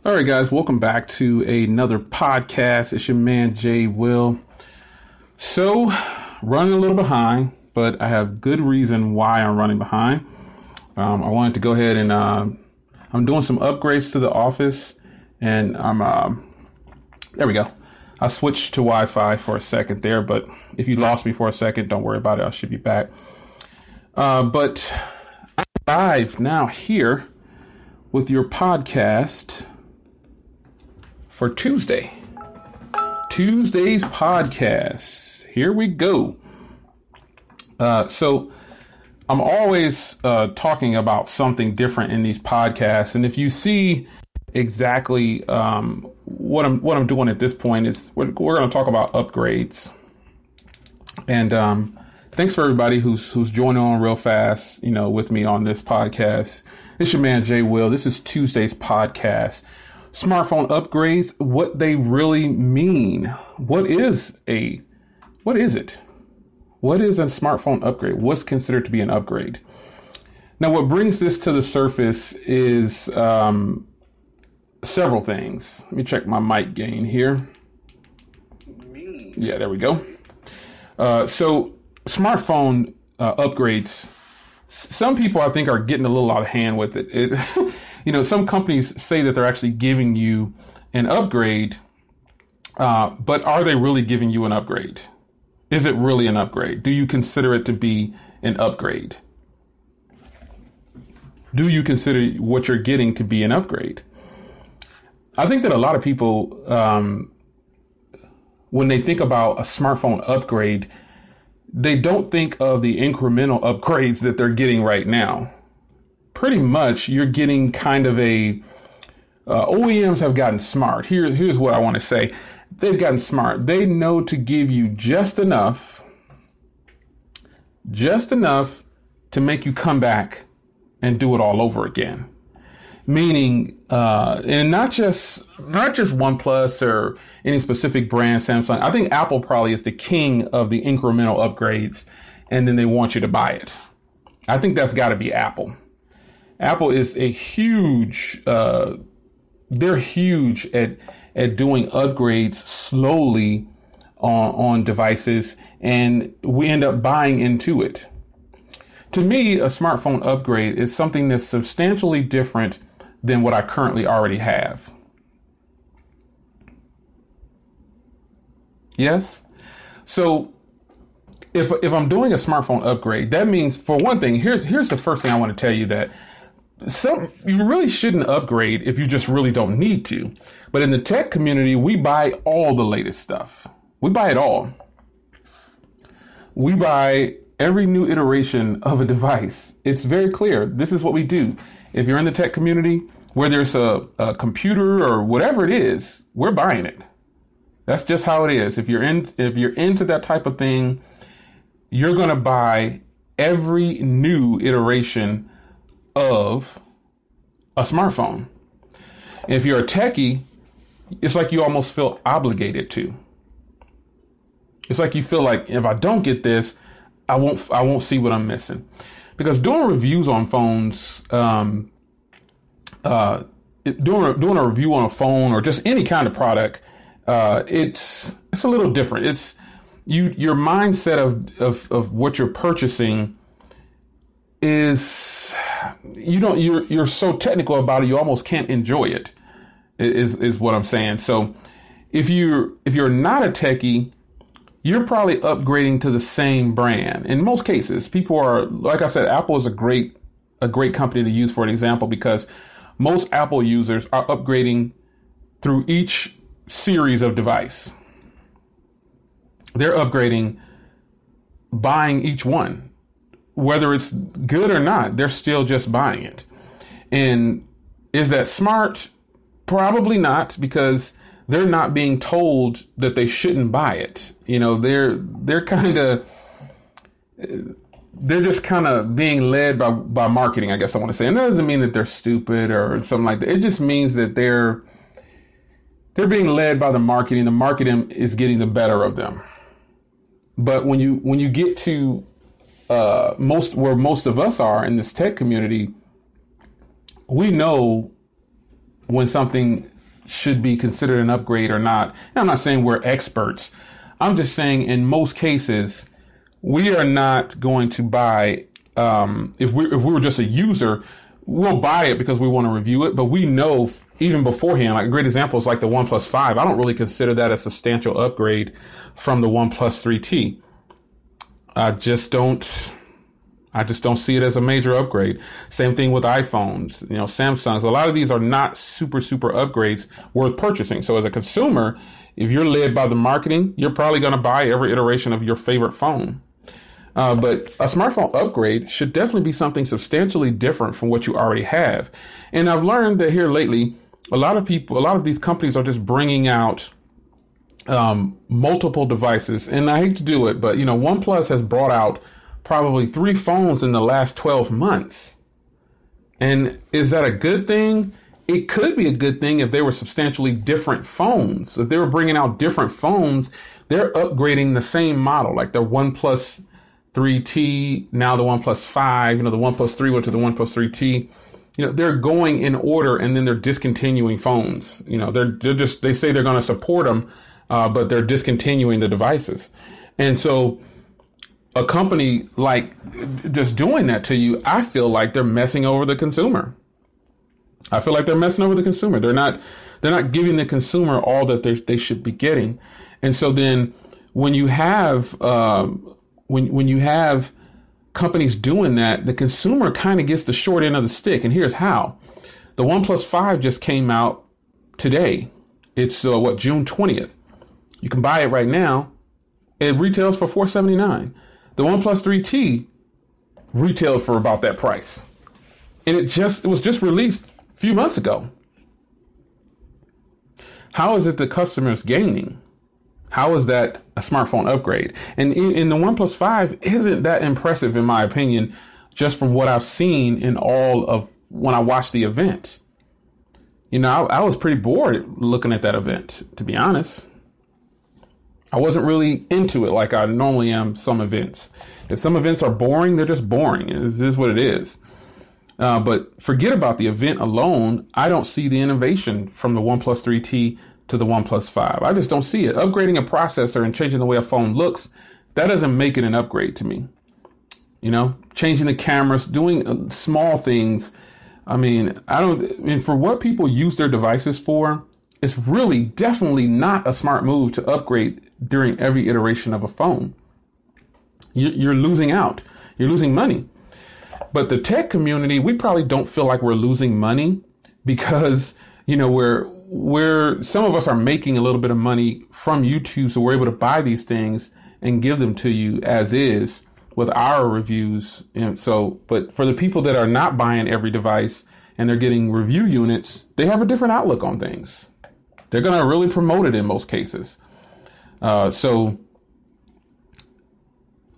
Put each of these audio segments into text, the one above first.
All right, guys, welcome back to another podcast. It's your man, Jay Will. So, running a little behind, but I have good reason why I'm running behind. I wanted to go ahead and I'm doing some upgrades to the office, and there we go. I switched to Wi-Fi for a second there, but if you lost me for a second, don't worry about it. I should be back. But I'm live now here with your podcast for Tuesday's podcast. Here we go. So I'm always talking about something different in these podcasts, and if you see exactly what I'm doing at this point is we're going to talk about upgrades. And thanks for everybody who's joining on real fast, with me on this podcast. It's your man Jay Will. This is Tuesday's podcast. Smartphone upgrades, what they really mean. What is it? What is a smartphone upgrade? What's considered to be an upgrade? Now, what brings this to the surface is several things. Let me check my mic gain here. Yeah, there we go. So smartphone upgrades, some people I think are getting a little out of hand with it. Some companies say that they're actually giving you an upgrade, but are they really giving you an upgrade? Is it really an upgrade? Do you consider it to be an upgrade? Do you consider what you're getting to be an upgrade? I think that a lot of people, when they think about a smartphone upgrade, they don't think of the incremental upgrades that they're getting right now. Pretty much, you're getting kind of OEMs have gotten smart. Here's what I want to say. They've gotten smart. They know to give you just enough to make you come back and do it all over again. Meaning, and not just OnePlus or any specific brand, Samsung. I think Apple probably is the king of the incremental upgrades, and then they want you to buy it. I think that's got to be Apple. Apple is a huge, they're huge at doing upgrades slowly on devices, and we end up buying into it. To me, a smartphone upgrade is something that's substantially different than what I currently already have. Yes? So if I'm doing a smartphone upgrade, that means, for one thing, here's the first thing I want to tell you, that you really shouldn't upgrade if you just really don't need to. But in the tech community, we buy all the latest stuff. We buy it all. We buy every new iteration of a device. It's very clear. This is what we do. If you're in the tech community, whether it's a computer or whatever it is, we're buying it. That's just how it is. If you're into that type of thing, you're going to buy every new iteration of a smartphone. If you're a techie, it's like you almost feel obligated to. It's like you feel like, if I don't get this, I won't see what I'm missing. Because doing reviews on phones, doing a review on a phone or just any kind of product, it's a little different. It's your mindset of what you're purchasing is, you're so technical about it, you almost can't enjoy it, is what I'm saying. So if you're not a techie, you're probably upgrading to the same brand. In most cases, people are, like I said, Apple is a great company to use for an example, because most Apple users are upgrading through each series of device. They're upgrading, buying each one. Whether it's good or not, they're still just buying it. And is that smart? Probably not, because they're not being told that they shouldn't buy it. They're just kind of being led by marketing, I guess I want to say. And that doesn't mean that they're stupid or something like that. It just means that they're being led by the marketing. The marketing is getting the better of them. But when you get to where most of us are in this tech community, we know when something should be considered an upgrade or not. And I'm not saying we're experts. I'm just saying in most cases, we are not going to buy, if we were just a user, we'll buy it because we want to review it, but we know even beforehand, like a great example is like the OnePlus 5. I don't really consider that a substantial upgrade from the OnePlus 3T. I just don't see it as a major upgrade. Same thing with iPhones, Samsungs. A lot of these are not super upgrades worth purchasing. So as a consumer, if you're led by the marketing, you're probably going to buy every iteration of your favorite phone. But a smartphone upgrade should definitely be something substantially different from what you already have. And I've learned that here lately, a lot of these companies are just bringing out multiple devices. And I hate to do it, but OnePlus has brought out probably 3 phones in the last 12 months. And is that a good thing? It could be a good thing if they were substantially different phones. If they were bringing out different phones, they're upgrading the same model, like the OnePlus 3T, now the OnePlus 5, the OnePlus 3 went to the OnePlus 3T. They're going in order and then they're discontinuing phones. They say they're going to support them, but they're discontinuing the devices. And so a company like just doing that to you, I feel like they're messing over the consumer. They're not giving the consumer all that they should be getting. And so then when you have when you have companies doing that, the consumer kind of gets the short end of the stick. And here's how. The OnePlus 5 just came out today. It's June 20th. You can buy it right now. It retails for $479. The OnePlus 3T retailed for about that price. And it was just released a few months ago. How is it the customer's gaining? How is that a smartphone upgrade? And in the OnePlus 5 isn't that impressive, in my opinion, just from what I've seen in all of when I watched the event. I was pretty bored looking at that event, to be honest. I wasn't really into it like I normally am some events. If some events are boring, they're just boring. This is what it is. But forget about the event alone. I don't see the innovation from the OnePlus 3T to the OnePlus 5. I just don't see it. Upgrading a processor and changing the way a phone looks, that doesn't make it an upgrade to me. Changing the cameras, doing small things. For what people use their devices for, it's really definitely not a smart move to upgrade during every iteration of a phone. You're losing out. You're losing money. But the tech community, we probably don't feel like we're losing money because, we're some of us are making a little bit of money from YouTube, so we're able to buy these things and give them to you as is with our reviews. And so, but for the people that are not buying every device and they're getting review units, they have a different outlook on things. They're going to really promote it in most cases. So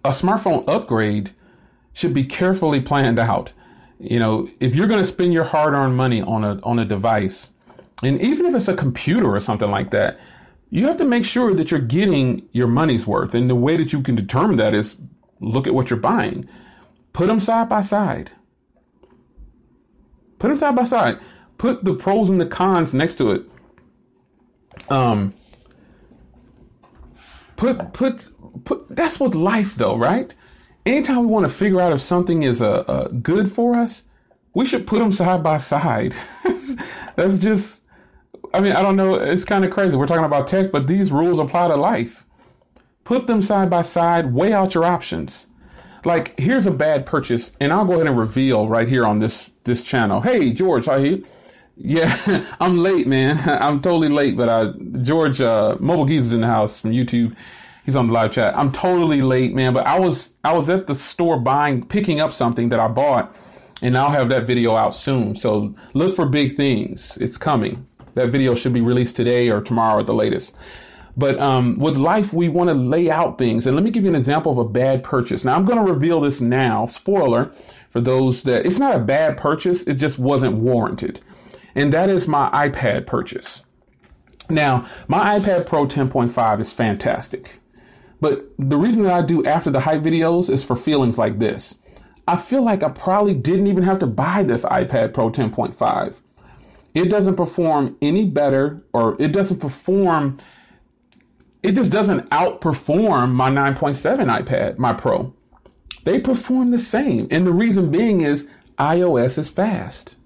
a smartphone upgrade should be carefully planned out. If you're going to spend your hard-earned money on a device, and even if it's a computer or something like that, you have to make sure that you're getting your money's worth. And the way that you can determine that is look at what you're buying. Put them side by side. Put the pros and the cons next to it. That's what life though, right? Anytime we want to figure out if something is good for us, we should put them side by side. That's just, I don't know. It's kind of crazy. We're talking about tech, but these rules apply to life. Put them side by side, weigh out your options. Like, here's a bad purchase, and I'll go ahead and reveal right here on this channel. Hey, George, are you? Yeah, I'm late, man. I'm totally late, but George, Mobile Geezer's in the house from YouTube. He's on the live chat. I'm totally late, man, but I was at the store picking up something that I bought, and I'll have that video out soon. So look for big things. It's coming. That video should be released today or tomorrow at the latest. But with life, we want to lay out things. And let me give you an example of a bad purchase. Now, I'm going to reveal this now. Spoiler for those that it's not a bad purchase. It just wasn't warranted. And that is my iPad purchase. Now, my iPad Pro 10.5 is fantastic. But the reason that I do after the hype videos is for feelings like this. I feel like I probably didn't even have to buy this iPad Pro 10.5. it doesn't perform any better, or it just doesn't outperform my 9.7 iPad, my Pro. They perform the same. And the reason being is iOS is fast.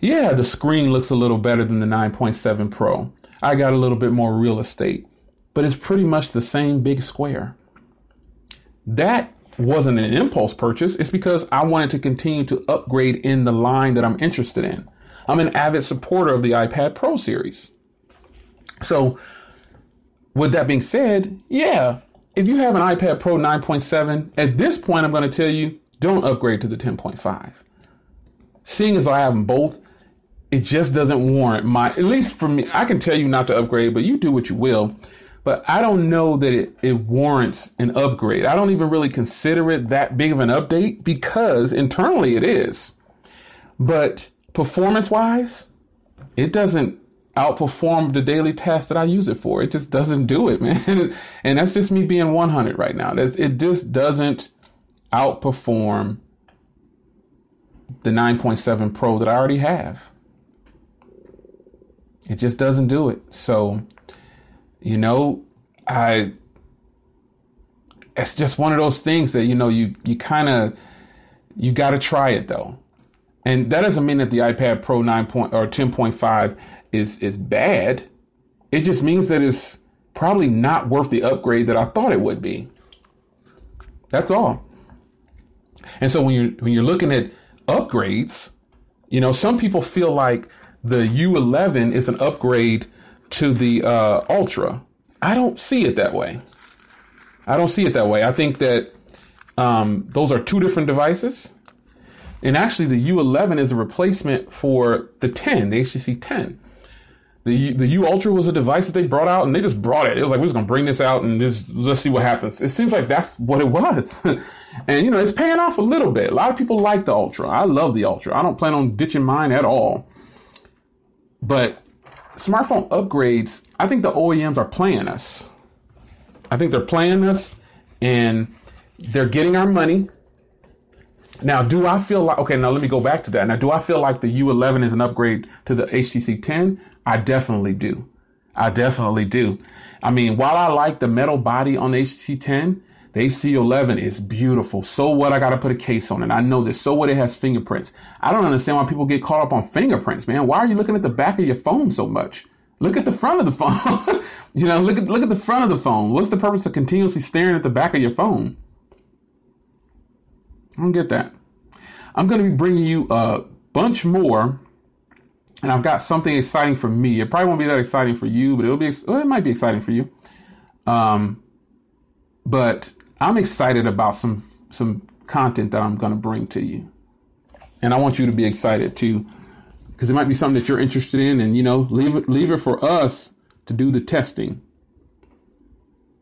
Yeah, the screen looks a little better than the 9.7 Pro. I got a little bit more real estate, but it's pretty much the same big square. That wasn't an impulse purchase. It's because I wanted to continue to upgrade in the line that I'm interested in. I'm an avid supporter of the iPad Pro series. So with that being said, yeah, if you have an iPad Pro 9.7, at this point, I'm going to tell you, don't upgrade to the 10.5. Seeing as I have them both, it just doesn't warrant at least for me, I can tell you not to upgrade, but you do what you will. But I don't know that it warrants an upgrade. I don't even really consider it that big of an update because internally it is. But performance-wise, it doesn't outperform the daily task that I use it for. It just doesn't do it, man. And that's just me being 100 right now. It just doesn't outperform the 9.7 Pro that I already have. It just doesn't do it. So, you know, it's just one of those things that, you know, you got to try it though. And that doesn't mean that the iPad Pro 10.5 is bad. It just means that it's probably not worth the upgrade that I thought it would be. That's all. And so when you're looking at upgrades, you know, some people feel like the U11 is an upgrade to the Ultra. I don't see it that way. I think that those are two different devices. And actually, the U11 is a replacement for the 10, the HTC 10. The U Ultra was a device that they brought out, and they just brought it. It was like, we're just going to bring this out and just let's see what happens. It seems like that's what it was. And, you know, it's paying off a little bit. A lot of people like the Ultra. I love the Ultra. I don't plan on ditching mine at all. But smartphone upgrades, I think the OEMs are playing us. I think they're playing us, and they're getting our money. Now, do I feel like, okay, now let me go back to that. Now, do I feel like the U11 is an upgrade to the HTC 10? I definitely do. I mean, while I like the metal body on the HTC 10, the HTC 11 is beautiful. So what? I got to put a case on it. I know this. So what? It has fingerprints. I don't understand why people get caught up on fingerprints, man. Why are you looking at the back of your phone so much? Look at the front of the phone. You know, look at the front of the phone. What's the purpose of continuously staring at the back of your phone? I don't get that. I'm going to be bringing you a bunch more, and I've got something exciting for me. It probably won't be that exciting for you, but it might be exciting for you. But I'm excited about some content that I'm going to bring to you, and I want you to be excited too, because it might be something that you're interested in, and, you know, leave it for us to do the testing.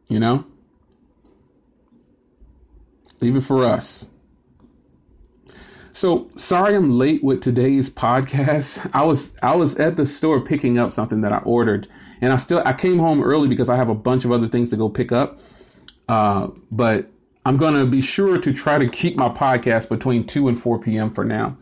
You know, leave it for us. So sorry I'm late with today's podcast. I was at the store picking up something that I ordered, and I came home early because I have a bunch of other things to go pick up. But I'm going to be sure to try to keep my podcast between 2 and 4 p.m. for now.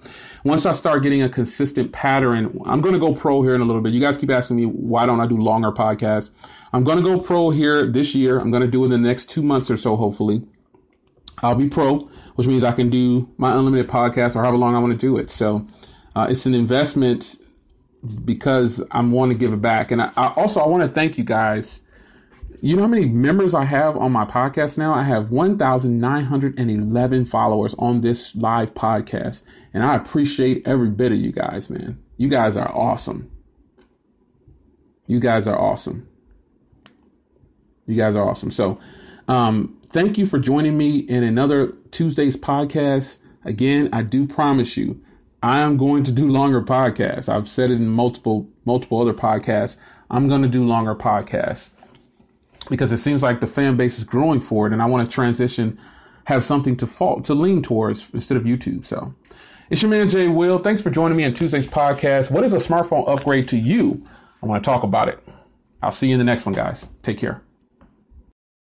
Once I start getting a consistent pattern, I'm going to go pro here in a little bit. You guys keep asking me, why don't I do longer podcasts? I'm going to go pro here this year. I'm going to do it in the next 2 months or so, hopefully. I'll be pro, which means I can do my unlimited podcast or however long I want to do it. So it's an investment because I want to give it back. And I want to thank you guys. You know how many members I have on my podcast now? I have 1,911 followers on this live podcast. And I appreciate every bit of you guys, man. You guys are awesome. So thank you for joining me in another Tuesday's podcast. Again, I do promise you, I am going to do longer podcasts. I've said it in multiple other podcasts. I'm going to do longer podcasts because it seems like the fan base is growing for it, and I want to transition, have something to lean towards instead of YouTube. So it's your man, Jay Will. Thanks for joining me on Tuesday's podcast. What is a smartphone upgrade to you? I want to talk about it. I'll see you in the next one, guys. Take care.